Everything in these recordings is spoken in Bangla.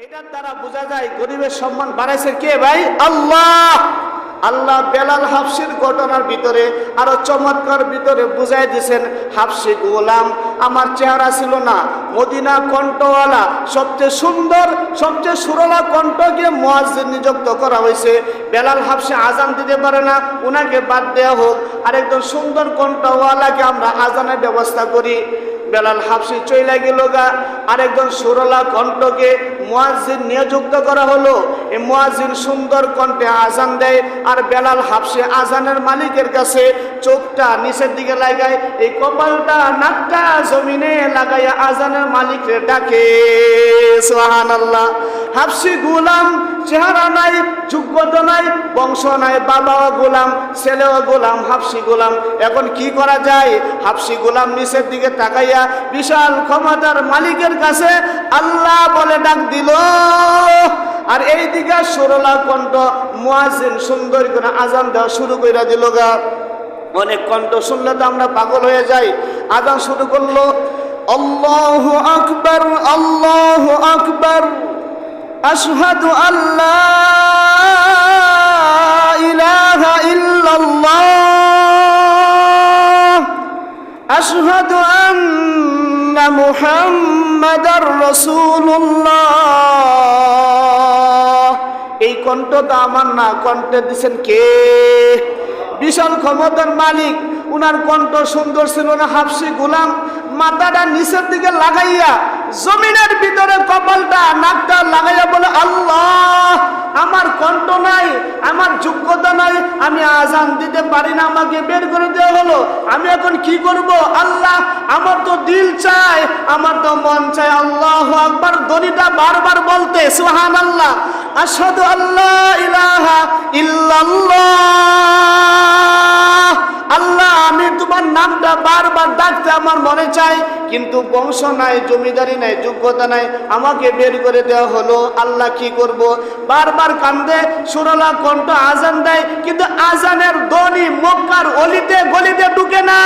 এটার দ্বারা বোঝা যায় গরিবের সম্মান বাড়াইছে কে ভাই? আল্লাহ। আল্লাহ বেলাল হাফসির ঘটনার ভিতরে আরো চমৎকার ভিতরে বুঝাই দিয়েছেন, হাফসি গোলাম আমার চেহারা ছিল না, মদিনা কণ্ঠওয়ালা সবচেয়ে সুন্দর সবচেয়ে সুরলা কণ্ঠকে মুয়াজ্জিন নিযুক্ত করা হয়েছে। বেলাল হাফসি আজান দিতে পারে না, উনাকে বাদ দেওয়া হোক, আরেকজন সুন্দর কণ্ঠওয়ালাকে আমরা আজানের ব্যবস্থা করি। বেলাল হাফসি চইলা গেল গা, আরেকজন সুরলা কণ্ঠকে মুয়াজ্জিন নিযুক্ত করা হলো। এই মুয়াজ্জিন সুন্দর কণ্ঠে আজান দেয়, আর বেলাল হাফসি আজানের মালিকের কাছে চোখটা নিচের দিকে লাগায়, এই কপালটা নাকটা জমিনে লাগাইয়া আজানের মালিককে ডাকে সুবহানাল্লাহ। হাফসি গোলাম, চেহারা নাই, যোগ্যতা নাই, বংশ নাই, বাবাও গোলাম, ছেলেও গোলাম, হাফসি গোলাম। এখন কি করা যায়? হাফসি গোলাম নিচের দিকে তাকাইয়া বিশাল ক্ষমতার মালিকের কাছে আল্লাহ বলে ডাক দিল, আর এই দিকে সরলা কণ্ঠ মুয়াজ্জিন সুন্দর করে আজান দেওয়া শুরু করে দিল গা। অনেক কণ্ঠ শুনলে তো আমরা পাগল হয়ে যাই। আজান শুরু করলো, আল্লাহু আকবার, আল্লাহু আকবার, আশহাদু আল্লা ইলাহা ইল্লাল্লাহ, আশহাদু আন্না মুহাম্মাদার রাসূলুল্লাহ। এই কণ্ঠটা আমার না, কণ্ঠে দিছেন কে? বিশাল ক্ষমতার মালিক। উনার কণ্ঠ সুন্দর ছিল না। হাফসি গোলাম মাথাটা নিচের দিকে লাগাইয়া জমিনের ভিতরে কপালটা নাকটা লাগাইয়া বলে, আল্লাহ আমার কণ্ঠ নাই, আমার যোগ্যতা নাই, আমি আজান দিতে পারি না, আমাকে বের করে দেওয়া হলো, আমি এখন কি করব? আল্লাহ আমার তো দিল চায়, আমার তো মন চায় আল্লাহু আকবার ধ্বনিটা বারবার বলতে, সুবহানাল্লাহ, আশহাদু আল্লা ইলাহা ইল্লাল্লাহ। আল্লাহ আমি তোমার নামটা বারবার ডাকতে আমার মনে চাই, কিন্তু বংশ নাই, জমিদারি নাই, যোগ্যতা নাই, আমাকে বের করে দেওয়া হলো, আল্লাহ কি করব? বারবার কান্দে, সুরলা কণ্ঠ আজান দেয়, কিন্তু আজানের ধ্বনি মক্কার অলিতে গলিতে ঢুকে না,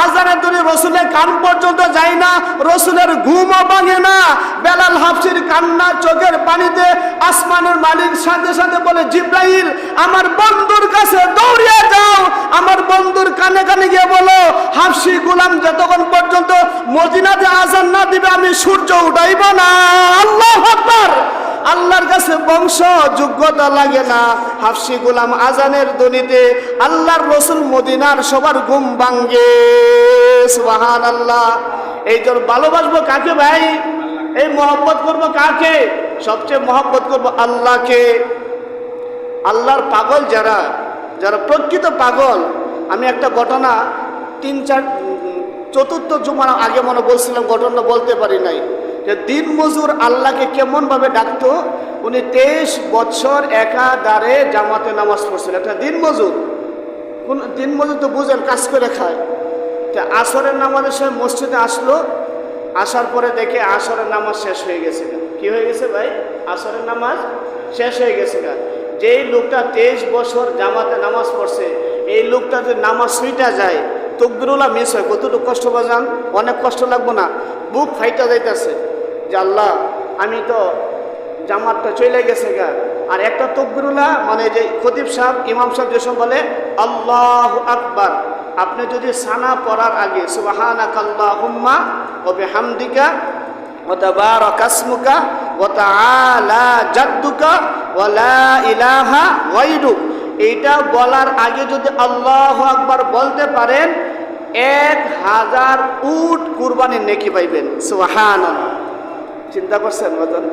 আজানের ধ্বনি রসুলের কান পর্যন্ত যায় না, রসুলের ঘুমও ভাঙে না। বেলাল হাফসির কান্না চোখের পানিতে আসমানের মালিক সাথে সাথে বলে, জিব্রাইল আমার বন্ধুর কাছে দৌড়িয়ে যাও, আমার বন্ধুর কানে কানে গিয়ে বলো, হাফসি গোলাম যতক্ষণ পর্যন্ত মদিনাতে আজান না দিবে আমি সূর্য উঠাইব না। আল্লাহু আকবার। আল্লাহর কাছে বংশ যোগ্যতা লাগে না। হাফসি গোলাম আজানের ধ্বনিতে আল্লাহর রসুল মদিনার সবার ঘুম ভাঙ্গে, সুবহানাল্লাহ। এই জন্য ভালোবাসবো কাকে ভাই? এই মহব্বত করবো কাকে? সবচেয়ে মহব্বত করবো আল্লাহকে। আল্লাহর পাগল যারা, যারা প্রকৃত পাগল। আমি একটা ঘটনা চতুর্থ জুমার আগে মনে বলছিলাম, ঘটনা বলতে পারি নাই, যে দিন মজুর আল্লাহকে কেমন ভাবে ডাকতো। উনি 23 বছর একাধারে জামাতে নামাজ পড়ছিলেন। একটা দিন মজুর, কোন দিন মজুর তো বুঝেন, কাজ করে খায়। তো আসরের নামাজের সময় মসজিদে আসলো, আসার পরে দেখে আসরের নামাজ শেষ হয়ে গেছে। কি হয়ে গেছে ভাই? আসরের নামাজ শেষ হয়ে গেছে। যেই লোকটা 23 বছর জামাতে নামাজ পড়ছে, এই লোকটা যদি নামাজ ছুইটা যায়, তাকবীরুল্লাহ মিস হয়, কতটুকু কষ্ট বাজান? অনেক কষ্ট লাগবো না? বুক ফাইটা যাইতেছে যে আল্লাহ আমি তো জামাতটা চলে গেছে গা, আর একটা তাকবীরুল্লাহ মানে যে খতিব সাহেব ইমাম সাহেব যেসব বলে আল্লাহু আকবার, আপনি যদি সানা পড়ার আগে সুবহানাকাল্লাহুম্মা ওয়া বিহামদিকা ওয়া তাবারাকা ইসমুকা ওয়া তাআলা জাদ্দুকা ওয়া লা ইলাহা গায়রুক, এইটা বলার আগে যদি আল্লাহু আকবার বলতে পারেন 1000 উট কুরবানির নেকি পাইবেন। সুবহানাল্লাহ। চিন্তা করছেন বাজান?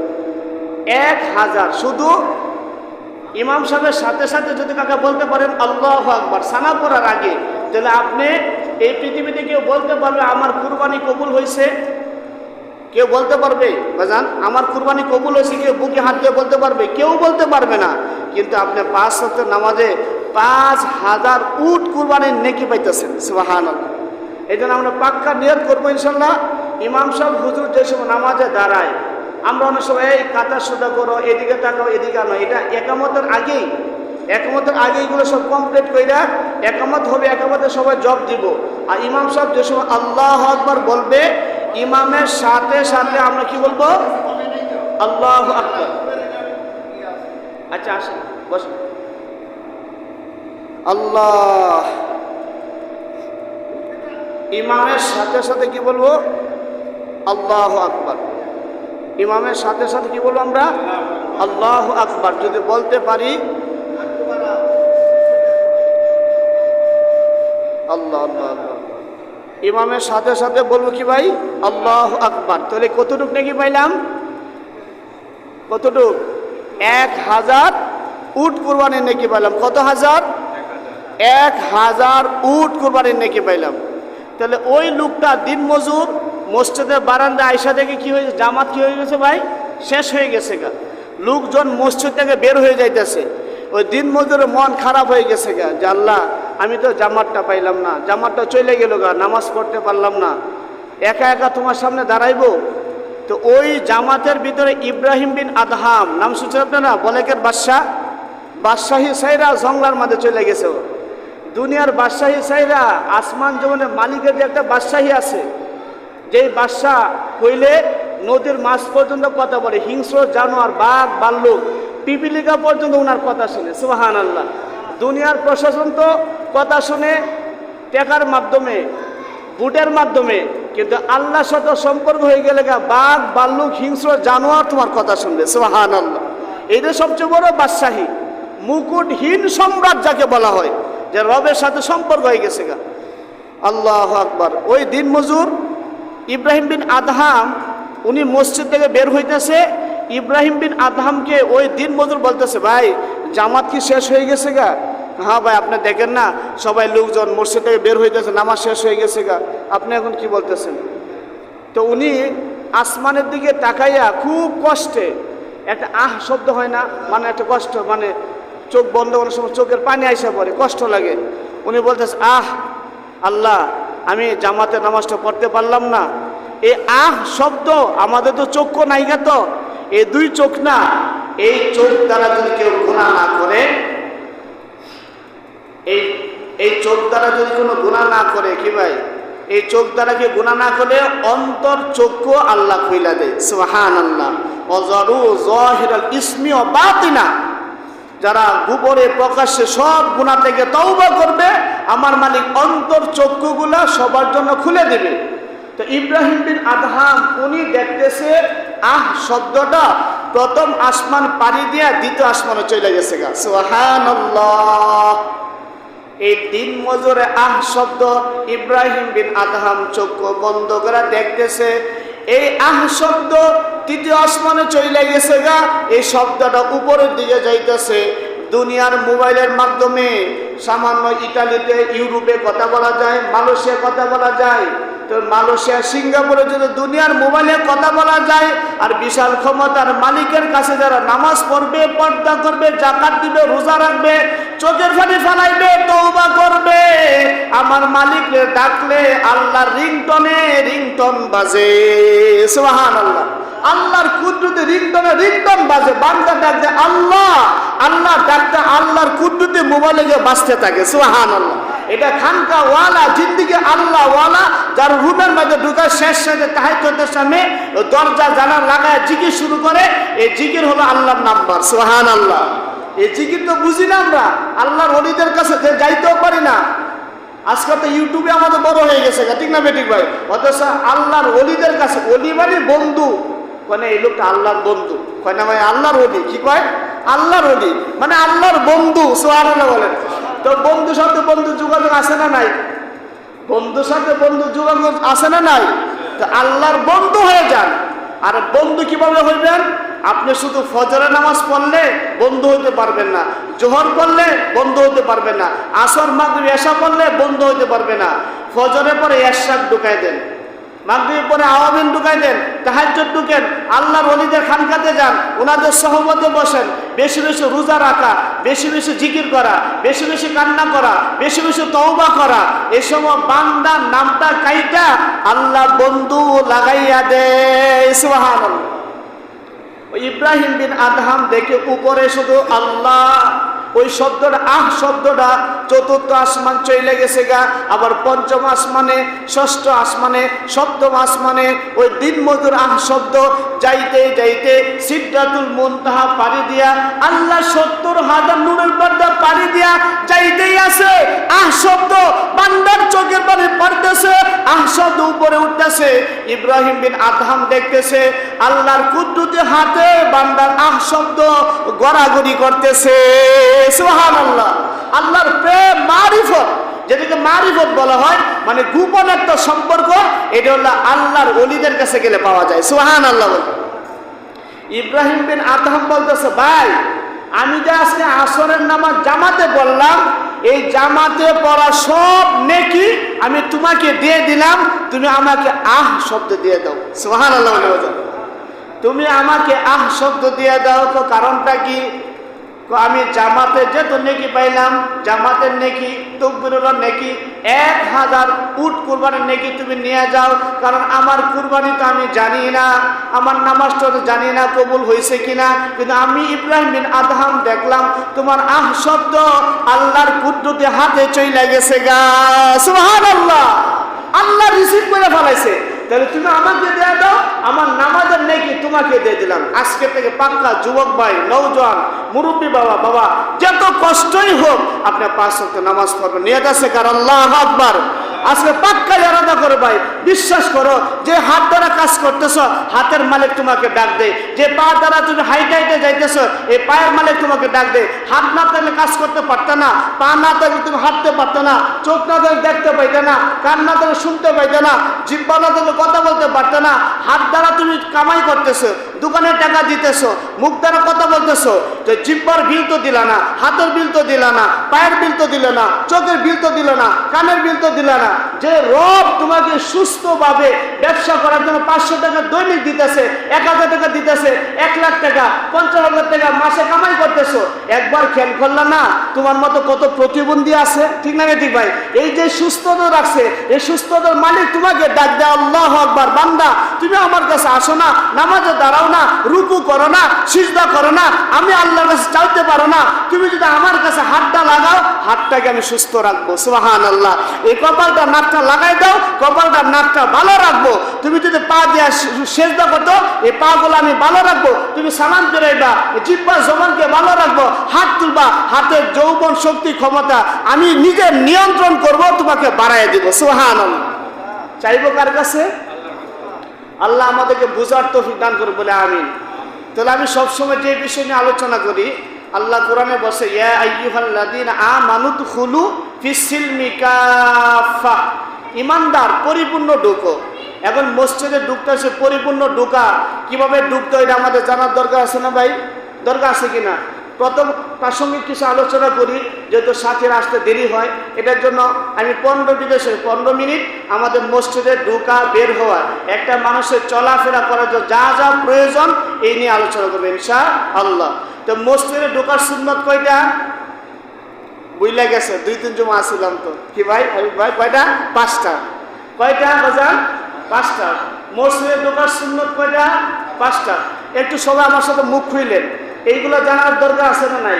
1000 শুধু ইমাম সাহেবের সাথে সাথে যদি কাকে বলতে পারেন আল্লাহু আকবার সানা পড়ার আগে, তাহলে আপনি এই পৃথিবীতে কেউ বলতে পারবে আমার কুরবানি কবুল হয়েছে? কেউ বলতে পারবে বাজান আমার কুরবানি কবুল হয়েছে? কেউ বুকে হাত দিয়ে বলতে পারবে? কেউ বলতে পারবে না। কিন্তু আপনি 5 ওয়াক্তের নামাজে 5000 উট কুরবানির নেকি পাইতেছেন। সুবহানাল্লাহ। এই জন্য আমরা পাক্কা নিয়ত করবো ইনশাল্লাহ। ইমাম সাহেব হুজুর যে সময় নামাজে দাঁড়ায়, আমরা অনেক সময় এই কাতার সোজা করো, এদিকে তাকাও, এদিকে আনো, এটা একামতের আগেই, একামতের আগে এগুলো সব কমপ্লিট কইরা একামত হবে, একামতে সবাই জব দিব। আর ইমাম সাহেব যে সময় আল্লাহু আকবার বলবে, ইমামের সাথে সাথে আমরা কি বলবো? আল্লাহু আকবার। আচ্ছা আসেন বসুন। আল্লাহ, ইমামের সাথে সাথে কি বলবো? আল্লাহু আকবার। ইমামের সাথে সাথে কি বলবো আমরা? আল্লাহু আকবার। যদি বলতে পারি আল্লাহ আল্লাহ আল্লাহ, ইমামের সাথে সাথে বলবো কি ভাই? আল্লাহু আকবার। তাহলে কতটুক নাকি পাইলাম? কতটুক? 1000 উট কুরবানির নেকি পাইলাম। কত হাজার? 1000 উট কুরবানির নেকি পাইলাম। তাহলে ওই লোকটা দিন মজুর মসজিদের বারান্দা আয়সা থেকে কি হয়েছে? জামাত কি হয়ে গেছে ভাই? শেষ হয়ে গেছে গা। লোকজন মসজিদ থেকে বের হয়ে যাইতেছে, ওই দিন মজুরের মন খারাপ হয়ে গেছে গা, যে আল্লাহ আমি তো জামাতটা পাইলাম না, জামাতটা চলে গেল গা, নামাজ পড়তে পারলাম না, একা একা তোমার সামনে দাঁড়াইবো। তো ওই জামাতের ভিতরে ইব্রাহিম বিন আদহাম নাম শুনছেন আপনারা? বলেকের বাদশাহী সাইরা জঙ্গলার মাঝে চলে গেছে। দুনিয়ার বাদশাহী সাইরা আসমান জমিনের মালিকের যে একটা বাদশাহী আছে, যেই বাদশাহ হইলে নদীর মাছ পর্যন্ত কথা বলে, হিংস্র জানোয়ার বাঘ ভাল্লুক পিপিলিকা পর্যন্ত ওনার কথা শুনে। সুবহানাল্লাহ। দুনিয়ার প্রশাসন তো কথা শুনে টাকার মাধ্যমে, বুটের মাধ্যমে, কিন্তু আল্লাহর সাথে সম্পর্ক হয়ে গেলে বাঘ ভাল্লুক হিংস্র জানোয়ার তোমার কথা শুনবে। সুবহানাল্লাহ। এইটা সবচেয়ে বড় বাদশাহী, মুকুটহীন সম্রাট যাকে বলা হয়, যে রবের সাথে সম্পর্ক হয়ে গেছে গা। আল্লাহু আকবার। ওই দিন মজুর ইব্রাহিম বিন আদহাম উনি মসজিদ থেকে বের হইতেছে, ইব্রাহিম বিন আদহামকে ওই দিন মজুর বলতেছে, ভাই জামাত কি শেষ হয়ে গেছে গা? হ্যাঁ ভাই, আপনি দেখেন না সবাই লোকজন মসজিদ থেকে বের হইতেছে, নামাজ শেষ হয়ে গেছে গা, আপনি এখন কি বলতেছেন? তো উনি আসমানের দিকে তাকাইয়া খুব কষ্টে একটা শব্দ হয় না, মানে একটা কষ্ট, মানে চোখ বন্ধ করার সময় চোখের পানি আইসা পড়ে, কষ্ট লাগে। উনি বলতেছে, আল্লাহ আমি জামাতে নামাজটা পড়তে পারলাম না। এই শব্দ, আমাদের তো চক্ষু নাই গা, তো এই দুই চোখ না, এই চোখ দ্বারা যদি কেউ গুনাহ না করে, এই চোখ দ্বারা যদি কোনো গুনাহ না করে, কি ভাই, এই চোখ দ্বারা কি গুনাহ না করে অন্তর চক্ষু আল্লাহ খুইলা দেয়। সুবহানাল্লাহ। ওয়াজারু যাহিরাল ইসমি ওয়া বাতিনা, যারা গোপনে প্রকাশ্যে সব গুনাহ থেকে তওবা করবে, আমার মালিক অন্তর চক্ষুগুলা সবার জন্য খুলে দেবে। তো ইব্রাহিম বিন আদহাম উনি দেখতেছে শব্দটা প্রথম আসমান পাড়ি দিয়া দ্বিতীয় আসমানে চলে গেছে গা। সুবহানাল্লাহ। এই দিন মজুরে শব্দ ইব্রাহিম বিন আদহাম চক্ষু বন্ধ করে দেখতেছে, এই শব্দ তৃতীয় আসমানে চলে গেছে গা। এই শব্দটা উপরের দিকে যাইতেছে। দুনিয়ার মোবাইলের মাধ্যমে সামান্য ইতালিতে, ইউরোপে কথা বলা যায়, মালয়েশিয়া কথা বলা যায়, তো মালয়েশিয়া সিঙ্গাপুরে যদি দুনিয়ার মোবাইলে কথা বলা যায়, আর বিশাল ক্ষমতার মালিকের কাছে যারা নামাজ পড়বে, পর্দা করবে, জাকাত দিবে, রোজা রাখবে, চোখের পানি ফেলাইবে, তওবা করবে, আমার মালিককে ডাকলে আল্লাহর রিংটন বাজে। সুবহানাল্লাহ। আল্লাহর কুদরতে রিংটন বাজে, বান্দা ডাকতে আল্লাহ, আল্লাহ ডাকতে আল্লাহর কুদরতে মোবাইলে গিয়ে বাজতে থাকে। সুবহানাল্লাহ। এটা খানকা ওয়ালা, জিন্দিগি আল্লাহ ওয়ালা, যার রুমের মধ্যে ঢুকায় শেষ সাথে তাহাজ্জুদের সামনে দরজা জানালা লাগায় জিকির শুরু করে, এই জিকির হলো আল্লাহর নাম্বার। সুবহানাল্লাহ। এই জিকির তো বুঝি না আমরা, আল্লাহর ওলিদের কাছে যাইতেও পারি না। আজকাল তো ইউটিউবে আমাদের বড় হয়ে গেছে, ঠিক না বেঠিক ভাই? অথচ আল্লাহর ওলিদের কাছে, ওলি মানে বন্ধু, মানে এই লোকটা আল্লাহর বন্ধু, কয় না ভাই আল্লাহর ওলি, কি কয়? আল্লাহর ওলি মানে আল্লাহর বন্ধু। সুবহানাল্লাহ বলেন। তো বন্ধুর সাথে বন্ধু যোগাযোগ আছে না নাই? বন্ধুর সাথে বন্ধু যোগাযোগ আছে না নাই? তো আল্লাহর বন্ধু হয়ে যান। আর বন্ধু কিভাবে হইবেন? আপনি শুধু ফজরের নামাজ পড়লে বন্ধু হইতে পারবেন না, জোহর পড়লে বন্ধু হইতে পারবেন না, আসর মাগরিব এশা পড়লে বন্ধু হইতে পারবে না। ফজরের পরে এরশাদ ঢুকাই দেন, মাগরিবের পরে আওয়ামিন ঢুকাই দেন, তাহাজ্জুদ ঢুকেন, আল্লাহর ওলিদের খানকাতে যান, ওনাদের সহবতে বসেন, বেশি বেশি রোজা রাখা, বেশি বেশি জিকির করা, বেশি বেশি কান্না করা, বেশি বেশি তওবা করা, এই সময় বান্দার নামটা কাইটা আল্লাহ বন্ধু লাগাইয়া দেয়। সুবহানাল্লাহ। ইব্রাহিম বিন আদহাম দেখে উপরে শুধু আল্লাহ, ওই শব্দটা আহ শব্দটা চতুর্থ আসমান চলে গেছে গা, আবার পঞ্চম আসমানে, ষষ্ঠ আসমানে, সপ্তম আসমানে ওই দিন মজুর আহ শব্দ যাইতে যাইতে সিদরাতুল মুনতাহা পাড়ি দিয়া আল্লাহ 70,000 নূরের পর্দা পাড়ি দিয়া যাইতেই আছে। আহ শব্দ বান্দার চোখের পানি পড়তেছে, আহ শব্দ উপরে উঠতেছে। ইব্রাহিম বিন আদহাম দেখতেছে আল্লাহর কুদরতি হাতে বান্দার আহ শব্দ গড়াগড়ি করতেছে। সুবহানাল্লাহ। আল্লাহর প্রেম মারিফত, যেটাকে মারিফত বলা হয়, মানে গোপন একটা সম্পর্ক, এটা হলো আল্লাহর ওলিদের কাছে গেলে পাওয়া যায়। সুবহানাল্লাহ। ইব্রাহিম বিন আদহাম বলতেছে, ভাই আমি যে আজকে আসরের নামাজ জামাতে পড়লাম, এই জামাতে পড়া সব নেকি আমি তোমাকে দিয়ে দিলাম, তুমি আমাকে আহ শব্দ দিয়ে দাও। সুবহানাল্লাহ। তুমি আমাকে আহ শব্দ দিয়ে দাও। তো কারণটা কি? আমি জামাতে যেহেতু নেকি পাইলাম, জামাতের নেকি, তাকবীরের নেকি, 1000 উট কুরবানির নেকি তুমি নিয়ে যাও। কারণ আমার কুরবানি তো আমি জানি না, আমার নামাজটা তো জানি না কবুল হয়েছে কিনা, কিন্তু আমি ইব্রাহিম বিন আদহাম দেখলাম তোমার আহ শব্দ আল্লাহর কুদরতি হাতে চলে গেছে গা। সুবহানাল্লাহ। আল্লাহ রিসিভ করে ফেলাইছে, তাহলে তুমি আমাকে দিয়ে দাও, আমার নামাজের নেকি তোমাকে দিয়ে দিলাম। আজকে থেকে পাক্কা যুবক ভাই, নওজোয়ান, মুরব্বী বাবা, বাবা যত কষ্টই হোক আপনি 5 ওয়াক্ত নামাজ পড়বেন, নিয়ত আছে কার আল্লাহু আকবার। আজকে পাক্কা ইরাদা করো ভাই, বিশ্বাস করো যে হাত দ্বারা কাজ করতেছ হাতের মালিক তোমাকে ডাক দে, যে পা দ্বারা তুমি হাইটে হাইটে যাইতেছ এই পায়ের মালিক তোমাকে ডাক দে। হাত না থাকলে কাজ করতে পারতে না, পা না থাকলে তুমি হাঁটতে পারতে না, চোখ না থাকলে দেখতে পাইতে না, কান না থাকলে শুনতে পাইতে না, জিহ্বা না থাকলে কথা বলতে পারতে না। হাত দ্বারা তুমি কামাই করতেছো, দোকানে টাকা দিতেছো, মুখ দ্বারা কথা বলতেছো, যে জিহ্বার বিল তো দিলা না, হাতের বিল তো দিলা না, পায়ের বিল তো দিলে না, চোখের বিল তো দিল না, কানের বিল তো দিলে না। যে রব তোমাকে সুস্থভাবে ব্যবসা করার জন্য 500 টাকা দৈনিক দিতেছে, 1000 টাকা দিতেছে, 1 লাখ টাকা, 50,000 টাকা মাসে কামাই করতেছো, একবার খেয়াল করলা না তোমার মতো কত প্রতিবন্ধী আছে? ঠিক না ঠিক ভাই? এই যে সুস্থতা রাখছে, এই সুস্থতার মালিক তোমাকে ডাক দেয়, আল্লাহু আকবার। বান্দা তুমি আমার কাছে আসো না, নামাজে দাঁড়াও না, রুকু করো না, সিজদা করো না, আমি আল্লাহর কাছে চাইতে পারো না, তুমি যদি আমার কাছে হাতটা লাগাও হাতটাকে আমি সুস্থ রাখবো। সুবহানাল্লাহ। এই কপালটা নাকটা লাগাই দাও, কপালটা নাকটা ভালো রাখবো। তুমি যদি পা দিয়া সিজদা করতো এই পা গুলো আমি ভালো রাখবো। তুমি সালাম ফিরাইবা, জিহ্বা জবানকে ভালো রাখবো, হাত তুলবা, হাতের যৌবন শক্তি ক্ষমতা আমি নিজে নিয়ন্ত্রণ করব, তোমাকে বাড়াই দিব। সুবহানাল্লাহ। চাইবো কার কাছে? আল্লাহ আমাদেরকে বুঝার তৌফিক দান করুন বলে আমিন। তাহলে আমি সবসময় যে বিষয় নিয়ে আলোচনা করি, আল্লাহ কোরআনে বসে ইয়া আইয়ুহাল্লাযীনা আমানু দুখুলু ফিস-সিলমি কাফা, ইমানদার পরিপূর্ণ ঢুকো। এখন মসজিদে ঢুকতেছে পরিপূর্ণ ঢুকা, কিভাবে ঢুকতে হয় এটা আমাদের জানার দরকার আছে না ভাই? দরকার আছে কিনা? প্রথম প্রাসঙ্গিক কিছু আলোচনা করি, যেহেতু সাথীরা আসতে দেরি হয়, এটার জন্য আমি 15 মিনিট আমাদের মসজিদে ঢুকা বের হওয়া, একটা মানুষের চলাফেরা করার জন্য যা যা প্রয়োজন এই নিয়ে আলোচনা করবো ইনশাআল্লাহ। তো মসজিদে ঢোকার সুন্নত কয়টা? বুঝলে গেছে, 2-3 জমা আসছিলাম তো কি ভাই? ভাই কয়টা? 5টা। কয়টা বাজান? 5টা। মসজিদে ঢোকার সুন্নত কয়টা? 5টা। একটু সবাই আমার সাথে মুখ খুইলেন, এইগুলো জানার দরকার আছে না নাই?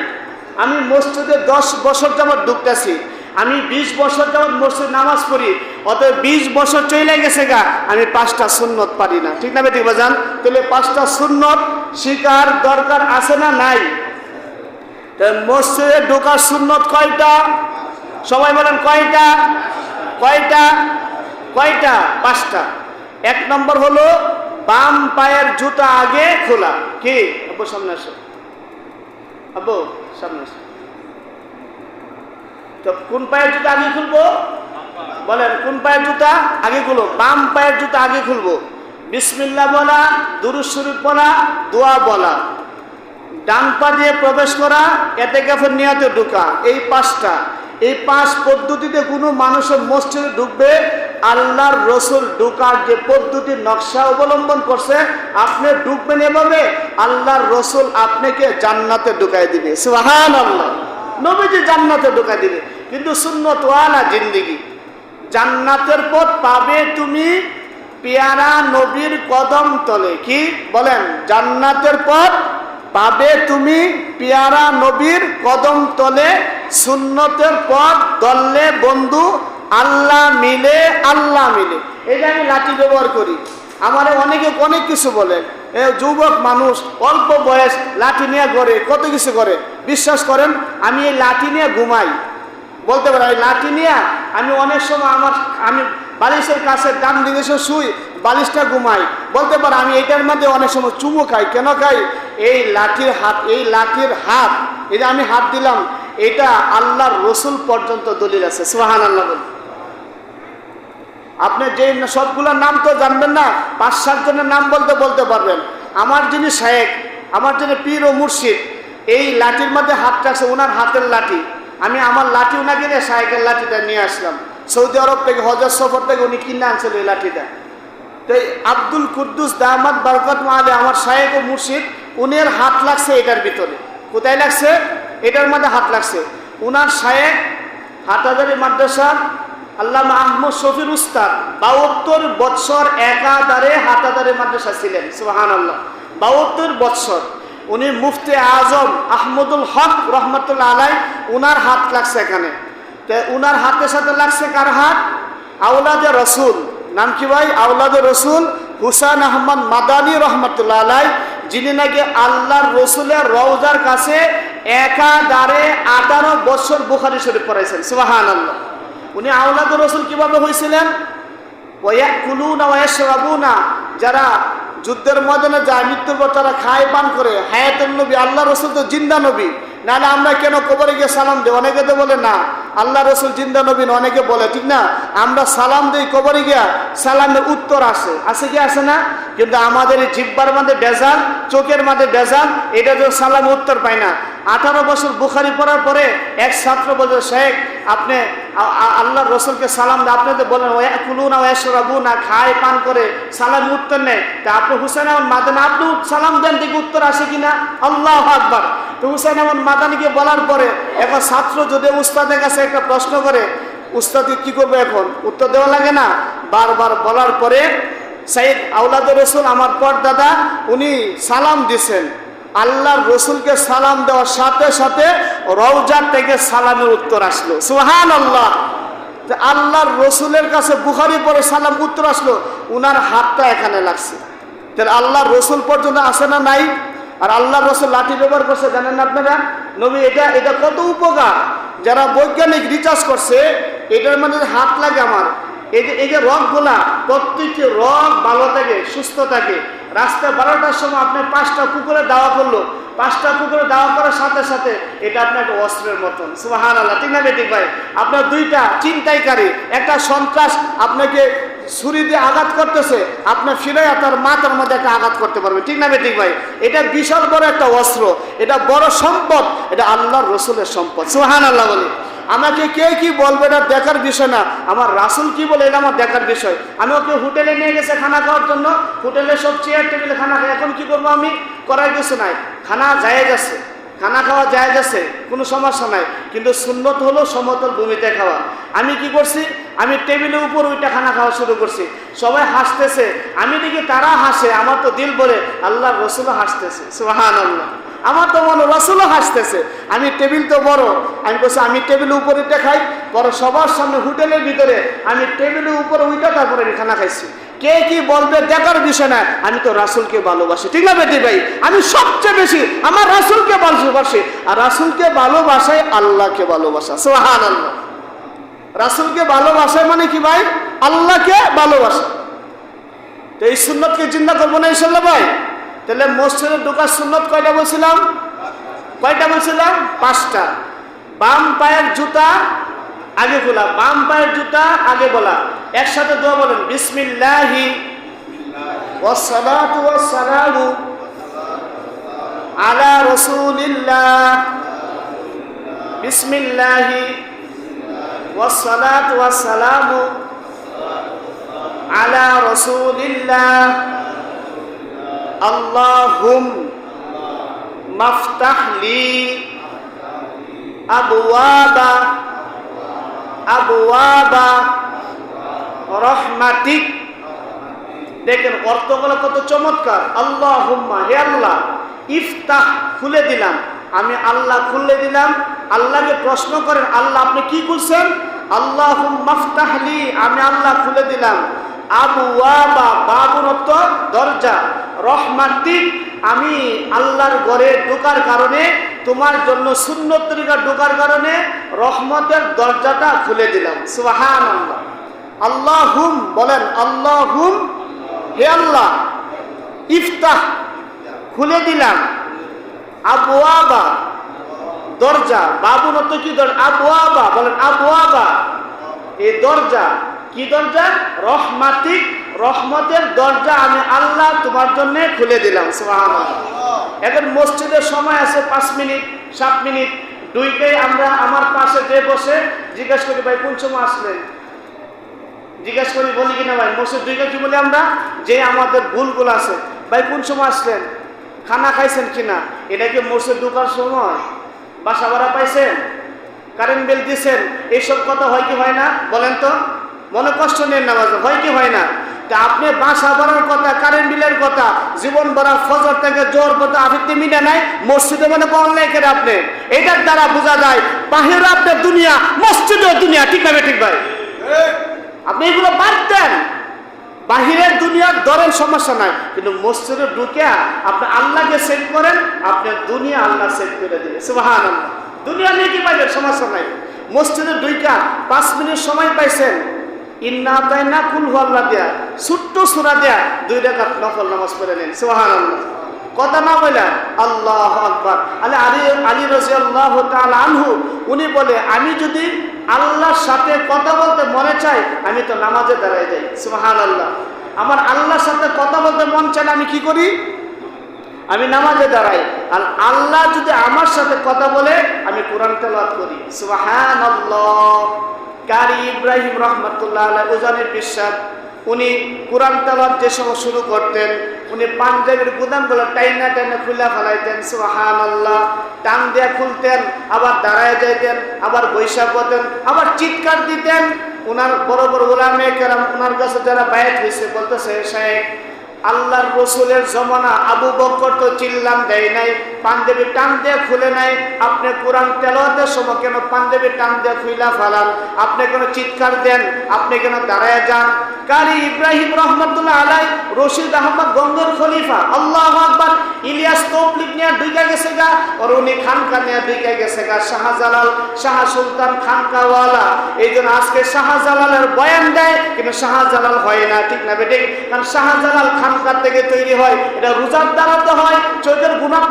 আমি মসজিদে 10 বছর যাবত ঢুকতেছি, আমি 20 বছর যাবত মসজিদ নামাজ পড়ি, অতএব 20 বছর চলে গেছে গা, আমি 5টা সুন্নত পারি না। ঠিক না বেঠিক বাজান? তাহলে 5টা সুন্নত শিকার দরকার আছে না নাই? মসজিদে ঢোকার সুন্নত কয়টা? সবাই বলেন কয়টা? কয়টা? কয়টা? 5টা। 1 নম্বর হলো বাম পায়ের জুতা আগে খোলা। কি আব্বু সামনে আসো, আব্বু সামনে আসো। তো কোন পায়ের জুতা আগে খুলবো? বলেন কোন পায়ের জুতা আগে খুলবো? বাম পায়ের জুতা আগে খুলবো। বিসমিল্লাহ বলা, দুরূদ শরীফ বলা, দোয়া বলা, ডান পা দিয়ে প্রবেশ করা, ইতিকাফের নিয়তে ঢোকা। এই 5টা, এই 5 পদ্ধতিতে কোনো মানুষের মসজিদে ঢুকবে, আল্লাহর রসুল ঢুকার যে পদ্ধতির নকশা অবলম্বন করছে আপনি ঢুকবেন এভাবে, আল্লাহর রসুল আপনাকে জান্নাতে ঢুকাই দিবে। সুবহানাল্লাহ। নবীজি জান্নাতে ঢুকাই দিবে। কিন্তু সুন্নত ওয়ালা জিন্দেগি, জান্নাতের পথ পাবে তুমি পেয়ারা নবীর কদম তলে। কি বলেন? জান্নাতের পথ পাবে তুমি পিয়ারা নবীর কদম তলে, সুন্নতের পথ দললে বন্ধু, আল্লাহ মিলে আল্লাহ মিলে। এটা আমি লাঠি ব্যবহার করি। আমার অনেকে অনেক কিছু বলে, যুবক মানুষ অল্প বয়স লাঠি নিয়ে ঘরে কত কিছু করে। বিশ্বাস করেন আমি এই লাঠি নিয়ে ঘুমাই, বলতে পারি এই লাঠি নিয়ে আমি অনেক সময় আমি বালিশের কাছে ডান দিকে শুই, বালিশটা ঘুমাই। বলতে পারি আমি এটার মধ্যে অনেক সময় চুমু খাই। কেন খাই? এই লাঠির হাত, এই যে আমি হাত দিলাম, এটা আল্লাহর রসুল পর্যন্ত দলিল আছে। সুবহানাল্লাহ বল। আপনি যে সবগুলোর নাম তো জানবেন না, 5-7 জনের নাম বলতে পারবেন। আমার যিনি শায়েখ, আমার যিনি পীর ও মুর্শিদ, এই লাঠির মধ্যে হাত রাখছে, ওনার হাতের লাঠি। আমি আমার লাঠি ওনাকে নিয়ে শায়েখের লাঠিটা নিয়ে আসলাম সৌদি আরব থেকে, হজর সফর থেকে উনি কিনে আনছিল এই লাঠিটা। তো আব্দুল কুদ্দুস দামাত বরকত আলী আমার শায়েখ ও মুর্শিদ, উনার হাত লাগছে এটার ভিতরে। কোথায় লাগছে? এটার মধ্যে হাত লাগছে। উনার শায়েখ হাটাজারি মাদ্রাসার আল্লামা আহমদ শফির উস্তাদ 72 বৎসর একাধারে হাটাজারি মাদ্রাসা ছিলেন। সুবহানাল্লাহ, 72 বৎসর। উনি মুফতি আজম আহমদুল হক রহমতুল্লাহ আলাই, উনার হাত লাগছে এখানে। তো উনার হাতের সাথে লাগছে কার হাত? আওলাদে রসুল। নাম কি ভাই? আওলাদে রসুল হুসাইন আহমদ মাদানী রহমতুল্লাহ আলাই, যিনি নাকি আল্লাহর রসুলের রওজার কাছে একাধারে 18 বছর বুখারী শরীফ পড়াইছেন। সুবহানাল্লাহ। উনি আওলাদে রসুল কিভাবে হয়েছিলেন? ওয়ায়াকুলুনা ওয়ায়াশরাবুনা, যারা যুদ্ধের ময়দানে যায়, মৃত্যুর পর তারা খায় পান করে। হায়াতুন নবী, আল্লাহ রসুল তো জিন্দা নবী, নাহলে আমরা কেন কবরে গিয়ে সালাম দেই? অনেকে তো বলে না আল্লাহ রসুল জিন্দা নবী, অনেকে বলে, ঠিক না? আমরা সালাম দিই কবরে গিয়া, সালামের উত্তর আসে কি আসে না? কিন্তু আমাদের এই জিব্বার মধ্যে বেজাল, চোখের মধ্যে বেজাল, এটা তো সালামের উত্তর পায় না। 18 বছর বুখারী পড়ার পরে এক ছাত্র বলছে, শেখ আপনি আল্লাহ রসুলকে সালাম দেন, আপনি তো বলেন ওয়ায়াকুলুনা ওয়ায়াশরাবুনা, খায় পান করে, সালামের উত্তর নেই। তা আপনি হুসাইন আহমদ মাদানী, আপনি সালাম দেন, দেখি উত্তর আসে কিনা। আল্লাহু আকবার। তো হুসাইন আহমদ মাদানীকে বলার পরে এখন ছাত্র যদি উস্তাদের কাছে একটা প্রশ্ন করে, উস্তাদ কি করবে? এখন উত্তর দেওয়া লাগে না? বারবার বলার পরে সাইদ আওলাদ রসুল আমার পর দাদা, উনি সালাম দিছেন। আল্লাহর রসুলকে সালাম দেওয়ার সাথে সাথে রওজার থেকে সালামের উত্তর আসলো। সুবহানাল্লাহ। আল্লাহর রসুলের কাছে বুখারী পড়ে সালাম উত্তর আসলো, উনার হাতটা এখানে লাগছে। তাহলে আল্লাহর রসুল পর্যন্ত আসে না নাই? আর আল্লাহর রসুল লাঠি ব্যবহার করছে, জানেন না আপনারা? নবী এটা কত উপকার। যারা বৈজ্ঞানিক রিসার্চ করছে, এটার মধ্যে হাত লাগে আমার, এই যে রগগুলা, প্রত্যেকটি রগ ভালো থাকে, সুস্থ থাকে। রাস্তায় 12টার সময় আপনি 5টা কুকুরে দাওয়া করলো, 5টা কুকুরে দাওয়া করার সাথে সাথে এটা আপনার অস্ত্রের মতন। সুবহানাল্লাহ, ঠিক না বেঠিক ভাই? আপনার 2টা চিন্তাইকারী, একটা সন্ত্রাস আপনাকে ছুরি দিয়ে আঘাত করতেছে, আপনার ফিরাইয়া তার মাথার মধ্যে একটা আঘাত করতে পারবে, ঠিক না বেঠিক ভাই? এটা বিশাল বড় একটা অস্ত্র, এটা বড় সম্পদ, এটা আল্লাহর রসুলের সম্পদ। সুবহানাল্লাহ বলি। আমাকে কে কি বলবে এটা দেখার বিষয় না, আমার রাসূল কি বলে এটা আমার দেখার বিষয়। আমি ওকে হোটেলে নিয়ে গেছে খানা খাওয়ার জন্য, হোটেলে সব চেয়ার টেবিলে খানা খাই। এখন কি করবো আমি? করার কিছু নাই, খানা জায়েজ আছে, খানা খাওয়া জায়েজ আছে, কোনো সমস্যা নাই। কিন্তু সুন্নত হলো সমতল ভূমিতে খাওয়া। আমি কি করছি? আমি টেবিলের উপর ওইটা খানা খাওয়া শুরু করছি। সবাই হাসতেছে, আমি দেখি তারা হাসে, আমার তো দিল বলে আল্লাহর রসুলও হাসতেছে। সুবহানাল্লাহ। আমার তো মনে রসুলও হাসতেছে। আমি টেবিল তো বড়, আমি বলছি আমি টেবিলের উপরে উঠে খাই, বড় সবার সামনে হোটেলের ভিতরে আমি টেবিলের উপরে উঠে তারপরে আমি খানা খাইছি। কে কি বলবে দেখার বিষয় না, আমি তো রাসূলকে ভালোবাসি, ঠিক না বেটি ভাই? আমি সবচেয়ে বেশি আমার রাসূলকে ভালোবাসি, আর রাসূলকে ভালোবাসাই আল্লাহকে ভালোবাসা। সুবহানাল্লাহ। রাসূলকে ভালোবাসায় মানে কি ভাই? আল্লাহকে ভালোবাসা। তো এই সুন্নতকে চিন্তা করবো না ইনশাআল্লাহ ভাই? তাহলে মসজিদে ঢোকার সুন্নত কয়টা বলছিলাম? 5টা। বাম পায়ের জুতা আগে খোলা, বাম পায়ের জুতা আগে বলা। একসাথে দোয়া বলেন, বিসমিল্লাহি ওয়াসসালাতু ওয়াসসালামু আলা রাসূলিল্লাহ, বিসমিল্লাহি ওয়াসসালাতু ওয়াসসালামু আলা রাসূলিল্লাহ, আল্লাহুম মাফতাহলি আবওয়াবা রহমাতিক। দেখেন অর্থগুলো কত চমৎকার। আল্লাহুম্মা, হে আল্লাহ, ইফতাহ খুলে দিলাম, আমি আল্লাহ খুলে দিলাম। আল্লাহকে প্রশ্ন করেন, আল্লাহ আপনি কি খুলছেন? আল্লাহুম্মা ফতাহলি, আমি আল্লাহ খুলে দিলাম। আবওয়াবা, বাবুর অর্থ দরজা, রহমাতিক, আমি আল্লাহর ঘরে ঢোকার কারণে, তোমার জন্য সুন্নত তরিকা ঢোকার কারণে রহমতের দরজাটা খুলে দিলাম। সুবহানাল্লাহ। আল্লাহুম বলেন, আল্লাহুম, হে আল্লাহ, ইফতাহ খুলে দিলাম, আবওয়াবা দরজা, বাবুর অর্থ কি দরজা? আবওয়াবা, বলেন আবওয়াবা, এই দরজা কি দরজা? রহমাতিক, রহমতের দরজা আমি আল্লাহ তোমার জন্য খুলে দিলাম। সুবহানাল্লাহ। এখন মসজিদের সময় আছে 5 মিনিট 7 মিনিট, দুইটাই আমরা আমার পাশে যে বসে জিজ্ঞাসা করি, ভাই কোন সময় আসলেন? জিজ্ঞাসা করি, বলি কিনা ভাই মসজিদ দুইটা কি বলি আমরা, যে আমাদের ভুলগুলো আছে, ভাই কোন সময় আসলেন, খানা খাইছেন কিনা, এটা কি মসজিদ ঢোকার সময়? বাসা ভাড়া পাইছেন, কারেন্ট বিল দিছেন, এইসব কথা হয় কি হয় না? বলেন তো, মনে কষ্ট নেন না, হয় কি হয় না? তা আপনি বাসা ভাড়ার কথা, কারেন্ট বিলের কথা, জীবন ভরা ফজর থেকে জোর পর্যন্ত আপনি মিলে নাই, মসজিদে মনে করেন নাই কেন আপনি? এটার দ্বারা বোঝা যায় বাহিরে আপনার দুনিয়া, মসজিদেও দুনিয়া। ঠিক ভাবে ঠিক ভাই, আপনি এগুলো বাদ দেন। বাহিরের দুনিয়ার ধরেন সমস্যা নাই, কিন্তু মসজিদে ঢুকে আপনি আল্লাহকে সেট করেন, আপনার দুনিয়া আল্লাহ সেট করে দিবে। সুবহানাল্লাহ। দুনিয়া নিয়ে কি পাইবেন, সমস্যা নাই। মসজিদে ঢুকে 5 মিনিট সময় পাইছেন, ইন্না তাইনা কুল হুয়াল্লাহ দেয়া, ছোট্ট সূরা দেয়া 2 রাকাত নফল নামাজ পড়ে নেন। সুবহানাল্লাহ। কথা না বলে আল্লাহু আকবার। আলী রাদিয়াল্লাহু তাআলা আনহু উনি বলে, আমি যদি আল্লাহর সাথে কথা বলতে মনে চাই, আমি তো নামাজে দাঁড়ায় যাই। সুবহানাল্লাহ। আমার আল্লাহর সাথে কথা বলতে মন চায়, আমি কি করি? আমি নামাজে দাঁড়াই। আর আল্লাহ যদি আমার সাথে কথা বলে, আমি কোরআন তেলাওয়াত করি। সুবহানাল্লাহ। কারি ইব্রাহিম রাহমাতুল্লাহ আলাইহি উজানের বিশ্বাস, উনি কোরআন তেলাওয়াত যে সময় শুরু করতেন, উনি পাঞ্জাবির গুদামগুলো টাইনা টাইনা খুলে ফেলাইতেন। সুবহানাল্লাহ। টান দিয়ে খুলতেন, আবার দাঁড়ায় যাইতেন, আবার বৈশা করতেন, আবার চিৎকার দিতেন। ওনার বড় বড় উলামায়ে কেরাম ওনার কাছে যারা বায়াত হয়েছে বলতেছে, শাইখ আল্লাহর রসুলের জমানা আবু বকর তো চিল্লাম দেয় নাই, পাঞ্জাবি টান দিয়ে খুলে নাই, আপনি কোরআন তেলাওয়াতের সময় কেন পাঞ্জাবি টান দিয়ে খুইলা ফেলান? আপনি কেন চিৎকার দেন? আপনি কেন দাঁড়ায় যান? কারি ইব্রাহিম রহমাতুল্লাহ আলাই, রশিদ আহমদ গঙ্গের খলিফা, আল্লাহু আকবার, ইলিয়াস তৌফিক নিয়ে ঢুকে গেছে গা, আর উনি খানকা নিয়ে ঢুকে গেছে গা, শাহজালাল, শাহ সুলতান খানকাওয়ালা। এই জন্য আজকে শাহজালালের বয়ান দেয়, কিন্তু শাহজালাল হয় না। ঠিক না বেঠিক? কারণ শাহজালাল খানকার থেকে তৈরি হয়, এটা রোজার দ্বারাতে হয়, চোখের গুনার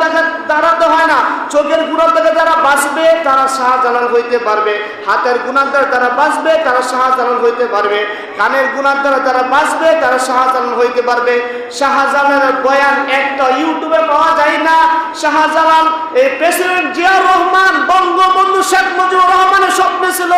দ্বারাতে হয় না। চোখের গুনার থেকে যারা বাঁচবে তারা শাহজালাল হইতে পারবে, হাতের গুনার দ্বারা যারা বাঁচবে তারা শাহজালাল হইতে পারবে, কানের গুনার দ্বারা যারা বাঁচবে তারা শাহজালাল হইতে পারবে। শাহজালালের বয়ান একটা ইউটিউবে পাওয়া যায় না। শাহজালাল এই প্রেসিডেন্ট জিয়াউর রহমান, বঙ্গবন্ধু শেখ মুজিবুর রহমানের স্বপ্ন ছিল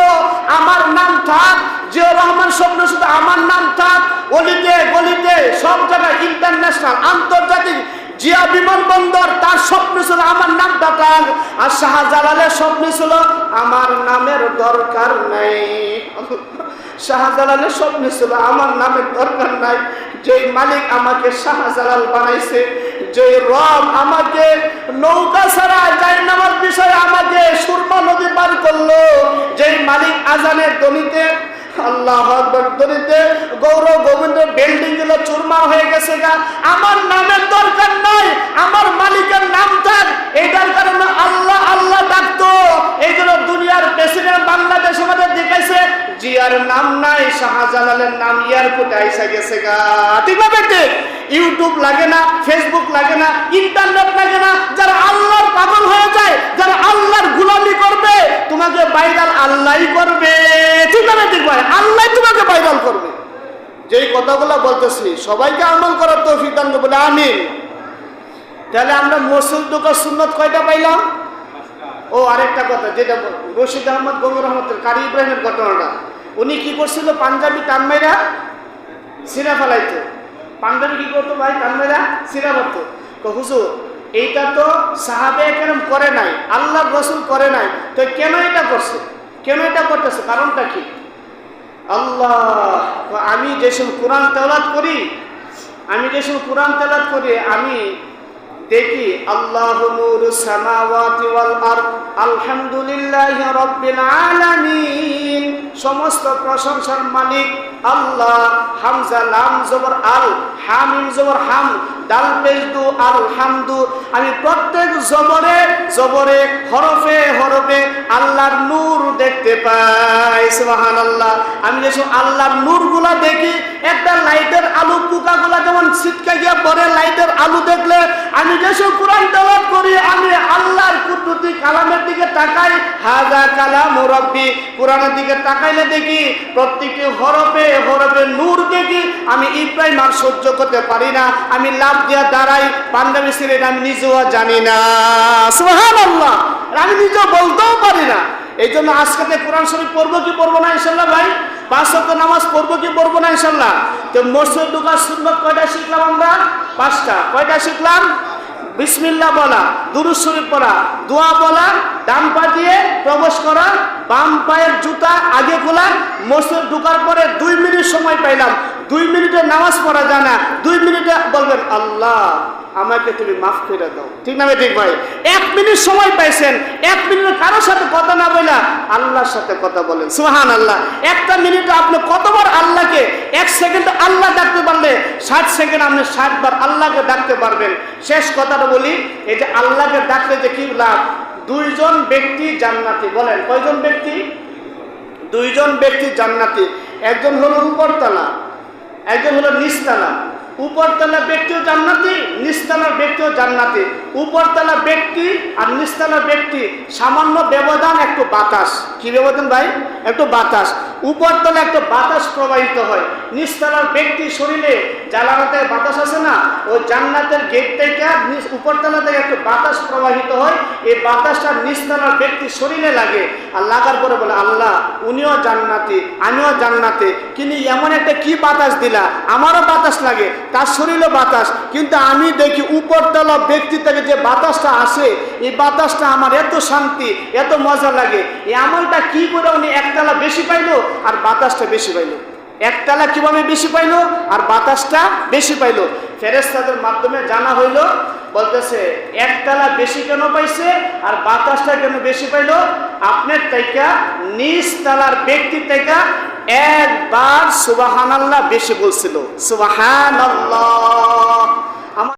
আমার নাম থাক, জিয়াউর রহমান স্বপ্ন ছিল আমার নাম থাক, অলিতে গলিতে সব জায়গায় ইন্টারন্যাশনাল আন্তর্জাতিক জিয়া বিমানবন্দর, তার স্বপ্ন ছিল আমার নামটা থাক। আর শাহজালালের স্বপ্ন ছিল আমার নামের দরকার নাই। শাহজালালের স্বপ্ন ছিল আমার নামের দরকার নাই। যে মালিক আমাকে শাহজালাল বানাইছে, যে রব আমাকে নৌকা ছাড়া যাই নামার বিষয়ে আমাকে সুরমা নদী পার করলো, যে মালিক আজানের ধ্বনিতে, আল্লাহু আকবার ধ্বনিতে গৌরব গোবিন্দ বিল্ডিং গুলো চুরমার হয়ে গেছে গা, আমার নামের দরকার নাই, আমার মালিকের নাম থাক। এটার কারণে আল্লাহ আল্লাহ ডাকতো। এই জন্য দুনিয়ার প্রেসিডেন্ট বাংলাদেশ আমাদের দেখাইছে, জিয়ার নাম নাই, শাহজালালের নাম এয়ারপোর্টে আইসা গেছে গা। ঠিক না বেঠিক? ইউটিউব লাগে না, ফেসবুক লাগে না, ইন্টারনেট লাগে না। যারা আল্লাহর পাগল হয়ে যায়, যারা আল্লাহর গোলামি করবে, তোমাকে ভাইরাল আল্লাহই করবে। ঠিক না বেঠিক ভাই? আল্লাহ তোমাকে ভাইরাল করবে। যেই কথাগুলো বলতেছি সবাইকে আমল করার তৌফিক দান করবে, বলে আমিন। তাহলে আমরা মসজিদ ঢোকার সুন্নত কয়টা পাইলাম? ও আরেকটা কথা, যেটা রশিদ আহমদ গঙ্গর রহমতের কারি ইব্রাহিমের ঘটনাটা, উনি কি করছিল? পাঞ্জাবি টান মাইরা সিরা ফেলাইতো। পাঞ্জাবি কি করতো ভাই? টান মাইরা সিরা করতো। তো হুজুর এইটা তো সাহাবে কেরাম করে নাই, আল্লাহ রসুল করে নাই, তো কেন এটা করছে? কেন এটা করতেছে? কারণটা কি? আল্লাহ, আমি যে সময় কোরআন তেলাওয়াত করি, আমি দেখি আল্লাহু নূরুস সামাওয়াতি ওয়াল আরদ আলহামদুলিল্লাহি রাব্বিল আলামিন, সমস্ত প্রশংসার মালিক আল্লাহ। হামজা লাম জবর আল, হামিম জবর হাম, দাল পেশ দু আলহামদু। আমি প্রত্যেক জবরে জবরে হরফে হরফে আল্লাহর নূর দেখতে পাই। সুবহানাল্লাহ। আমি যেসব আল্লাহর নূরগুলা দেখি, একটা লাইটের আলো পোকাগুলা যেমন ছিটকা গিয়া পড়ে, লাইটের আলো দেখলে আমি যেসব কোরআন তেলাওয়াত করি, আমি আল্লাহর কুদরতি কালামের দিকে তাকাই। হাযা কালামু রাব্বি, কোরআনের দিকে তাকাইলে দেখি প্রত্যেকটি হরফে হরফে নূর দেখি। আমি ইব্রাহিম আর সহ্য করতে পারি না, আমি লাভ দিয়া দাঁড়াই। পাঞ্জাবি সিলেট আমি নিজেও জানি না। সুবহানাল্লাহ। আমি নিজেও বলতেও পারি না। এই জন্য আজকে কোরআন শরীফ পড়বো কি পড়বো না ইনশাল্লাহ ভাই? 5 ওয়াক্ত নামাজ পড়বো কি পড়বো না ইনশাল্লাহ? তো মসজিদ ঢোকার সুন্নাত কয়টা শিখলাম আমরা? 5টা। কয়টা শিখলাম? বিসমিল্লাহ বলা, দুরূদ শরীফ পড়া, দোয়া বলা, ডান পা দিয়ে প্রবেশ করা, বাম পায়ের জুতা আগে খোলা। মসজিদ ঢোকার পরে 2 মিনিট সময় পাইলাম। 2 মিনিটে নামাজ পড়া যায় না, 2 মিনিটে বলবেন আল্লাহ আমাকে তুমি মাফ করে দাও। ঠিক না ঠিক ভাই? 1 মিনিট সময় পাইছেন, 1 মিনিটে কারোর সাথে কথা না বলা আল্লাহর সাথে কথা বলেন। সুবহানাল্লাহ। একটা মিনিটে আপনি কতবার আল্লাহকে, 1 সেকেন্ডে আল্লাহ ডাকতে পারলে 60 সেকেন্ড আপনি 60 বার আল্লাহকে ডাকতে পারবেন। শেষ কথাটা বলি, এই যে আল্লাহকে ডাকলে যে কি লাভ? 2 জন ব্যক্তি জান্নাতি। বলেন কয়জন ব্যক্তি? 2 জন ব্যক্তি জান্নাতি। একজন হলো উপরতলা, একজন হলো নিচতলা। উপরতলা ব্যক্তিও জান্নাতি, নিচতলার ব্যক্তিও জান্নাতি। উপরতলা ব্যক্তি আর নিচতলা ব্যক্তি সামান্য ব্যবধান, একটু বাতাস। কি ব্যবধান ভাই? একটু বাতাস। উপরতলা একটু বাতাস প্রবাহিত হয়, নিচতলার ব্যক্তি শরীরে জালানাতে বাতাস আছে না, ওই জান্নাতের গেট থেকে উপরতলা থেকে একটু বাতাস প্রবাহিত হয়। এই বাতাসটা নিচতলার ব্যক্তি শরীরে লাগে, আর লাগার পরে বলে আল্লাহ উনিও জান্নাতি আমিও জান্নাতি, কিন্তু এমন একটা কি বাতাস দিলা, আমারও বাতাস লাগে, তার শরীরে বাতাস, কিন্তু আমি দেখি উপরতলা ব্যক্তি থেকে যে বাতাসটা আসে, এই বাতাসটা আমার এত শান্তি, এত মজা লাগে। এই আমলটা কি করে উনি একতলা বেশি পাইলো আর বাতাসটা বেশি পাইলো? একতলা কিভাবে বেশি পাইলো আর বাতাসটা বেশি পাইলো? ফেরেশতাদের মাধ্যমে জানা হইল। বলতেছে একতলা বেশি কেন পাইছে আর বাতাসটা কেন বেশি পাইলো? আপনার থেকে নিচতলার ব্যক্তি থেকে একবার সুবহানাল্লাহ বেশি বলছিল। সুবহানাল্লাহ।